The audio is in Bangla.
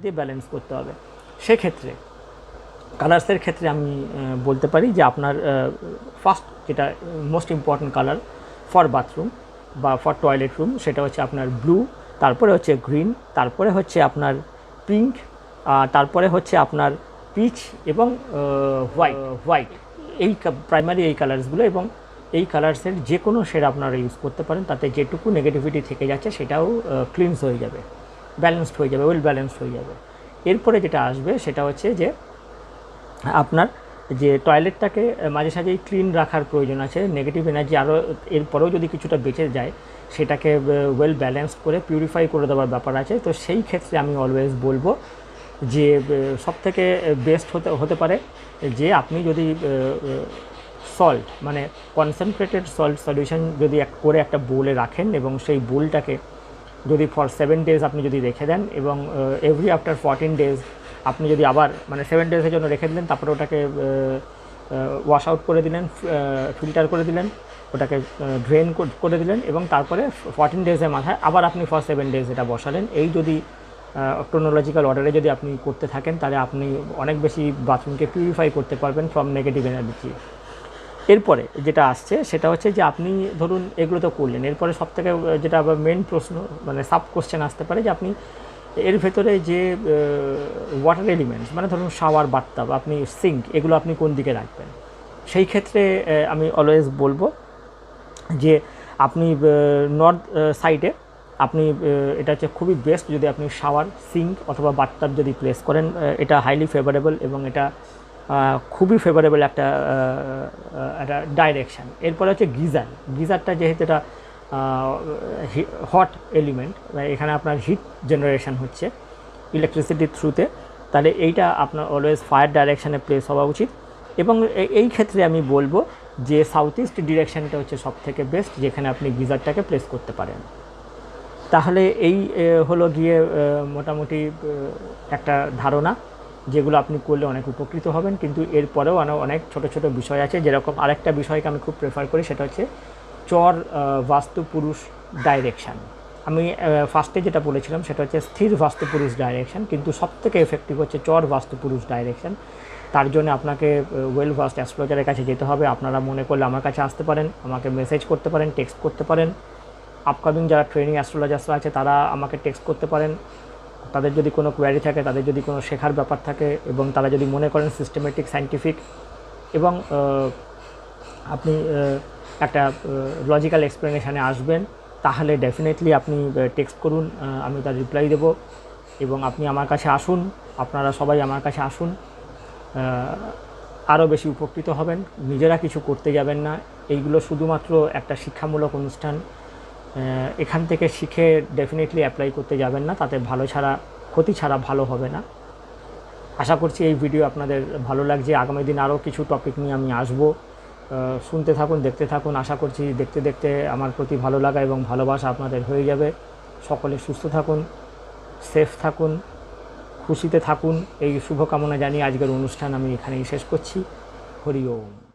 দিয়ে ব্যালেন্স করতে হবে। সেক্ষেত্রে কালার্সের ক্ষেত্রে আমি বলতে পারি যে আপনার ফার্স্ট যেটা most important colour for bathroom বা ফর টয়লেট রুম সেটা হচ্ছে আপনার ব্লু, তারপরে হচ্ছে গ্রিন, তারপরে হচ্ছে আপনার পিঙ্ক, তারপরে হচ্ছে আপনার পিচ এবং হোয়াইট। এই প্রাইমারি এই কালার্সগুলো, এবং এই কালার্সের যে কোনো শেড আপনারা ইউজ করতে পারেন, তাতে যেটুকু নেগেটিভিটি থেকে যাচ্ছে সেটাও ক্লিনস হয়ে যাবে, ব্যালেন্সড হয়ে যাবে, ওয়েল ব্যালেন্সড হয়ে যাবে। এরপরে যেটা আসবে সেটা হচ্ছে যে আপনার যে টয়লেটটাকে মাঝে সাঝেই ক্লিন রাখার প্রয়োজন আছে, নেগেটিভ এনার্জি আরও এরপরেও যদি কিছুটা বেঁচে যায় সেটাকে ওয়েল ব্যালেন্সড করে পিউরিফাই করে দেওয়ার ব্যাপার আছে। তো সেই ক্ষেত্রে আমি অলওয়েজ বলবো যে সবথেকে বেস্ট হতে পারে যে আপনি যদি সল্ট মানে কনসেন্ট্রেটেড সল্ট সলিউশন যদি করে একটা বোলে রাখেন, এবং সেই বোলটাকে যদি ফর 7 days আপনি যদি রেখে দেন, এবং এভরি আফটার 14 days আপনি যদি আবার মানে 7 days জন্য রেখে দিলেন, তারপরে ওটাকে ওয়াশ আউট করে দিলেন, ফিল্টার করে দিলেন, ওটাকে ড্রেন করে দিলেন, এবং তারপরে 14 days-এর মাথায় আবার আপনি ফর 7 days এটা বসালেন। এই যদি ক্রোনোলজিক্যাল অর্ডারে যদি আপনি করতে থাকেন, তাহলে আপনি অনেক বেশি বাথরুমকে পিউরিফাই করতে পারবেন ফ্রম নেগেটিভ এনার্জি। এরপরে যেটা আসছে সেটা হচ্ছে যে আপনি ধরুন এগুলো তো করলেন, এরপরে সবথেকে যেটা আবার মেন প্রশ্ন মানে সাব কোশ্চেন আসতে পারে যে আপনি এর ভেতরে যে ওয়াটার এলিমেন্টস মানে ধরুন শাওয়ার, বাথটাব, আপনি সিঙ্ক, এগুলো আপনি কোন দিকে রাখবেন। সেই ক্ষেত্রে আমি অলওয়েজ বলবো যে আপনি নর্থ সাইডে আপনি এটা হচ্ছে খুবই বেস্ট যদি আপনি শাওয়ার, সিঙ্ক অথবা বাথটাব যদি প্লেস করেন, এটা হাইলি ফেভারেবল এবং এটা খুবই ফেভারেবল একটা ডাইরেকশান। এরপরে হচ্ছে গিজারটা যেহেতু এটা হট এলিমেন্ট, এখানে আপনার হিট জেনারেশন হচ্ছে ইলেকট্রিসিটির থ্রুতে, তাহলে এইটা আপনার অলওয়েজ ফায়ার ডাইরেকশানে প্লেস হওয়া উচিত। এবং এই ক্ষেত্রে আমি বলবো যে সাউথ ইস্ট ডিরেকশানটা হচ্ছে সবথেকে বেস্ট, যেখানে আপনি গিজারটাকে প্লেস করতে পারেন। তাহলে এই হলো গিয়ে মোটামুটি একটা ধারণা, যেগুলো আপনি করলে অনেক উপকৃত হবেন। কিন্তু এরপরেও অনেক ছোট ছোট বিষয় আছে, যেরকম আরেকটা বিষয়কে আমি খুব প্রেফার করি, সেটা হচ্ছে চর বাস্তুপুরুষ ডাইরেকশান। আমি ফার্স্টে যেটা বলেছিলাম সেটা হচ্ছে স্থির বাস্তুপুরুষ ডাইরেকশান, কিন্তু সবথেকে এফেক্টিভ হচ্ছে চর বাস্তুপুরুষ ডাইরেকশান। তার জন্য আপনাকে ওয়েল ভাস্ট অ্যাস্ট্রোলজারের কাছে যেতে হবে। আপনারা মনে করলে আমার কাছে আসতে পারেন, আমাকে মেসেজ করতে পারেন, টেক্সট করতে পারেন। আপকামিং যারা ট্রেনিং অ্যাস্ট্রোলজার্সরা আছে তারা আমাকে টেক্সট করতে পারেন। তাদের যদি কোনো কোয়ারি থাকে, তাদের যদি কোনো শেখার ব্যাপার থাকে, এবং তারা যদি মনে করেন সিস্টেমেটিক, সায়েন্টিফিক এবং আপনি একটা লজিক্যাল এক্সপ্লেনেশানে আসবেন, তাহলে ডেফিনেটলি আপনি টেক্সট করুন, আমি তার রিপ্লাই দেব। এবং আপনি আমার কাছে আসুন, আপনারা সবাই আমার কাছে আসুন, আরও বেশি উপকৃত হবেন। নিজেরা কিছু করতে যাবেন না, এইগুলো শুধুমাত্র একটা শিক্ষামূলক অনুষ্ঠান। এখান থেকে শিখে ডেফিনেটলি অ্যাপ্লাই করতে যাবেন না, তাতে ক্ষতি ছাড়া ভালো হবে না। আশা করছি এই ভিডিও আপনাদের ভালো লাগছে। আগামী দিন আরও কিছু টপিক নিয়ে আমি আসব, শুনতে থাকুন, দেখতে থাকুন। আশা করছি দেখতে দেখতে আমার প্রতি ভালো লাগা এবং ভালোবাসা আপনাদের হয়ে যাবে। সকলে সুস্থ থাকুন, সেফ থাকুন, খুশিতে থাকুন, এই শুভকামনা জানিয়ে আজকের অনুষ্ঠান আমি এখানেই শেষ করছি। হরি ওম।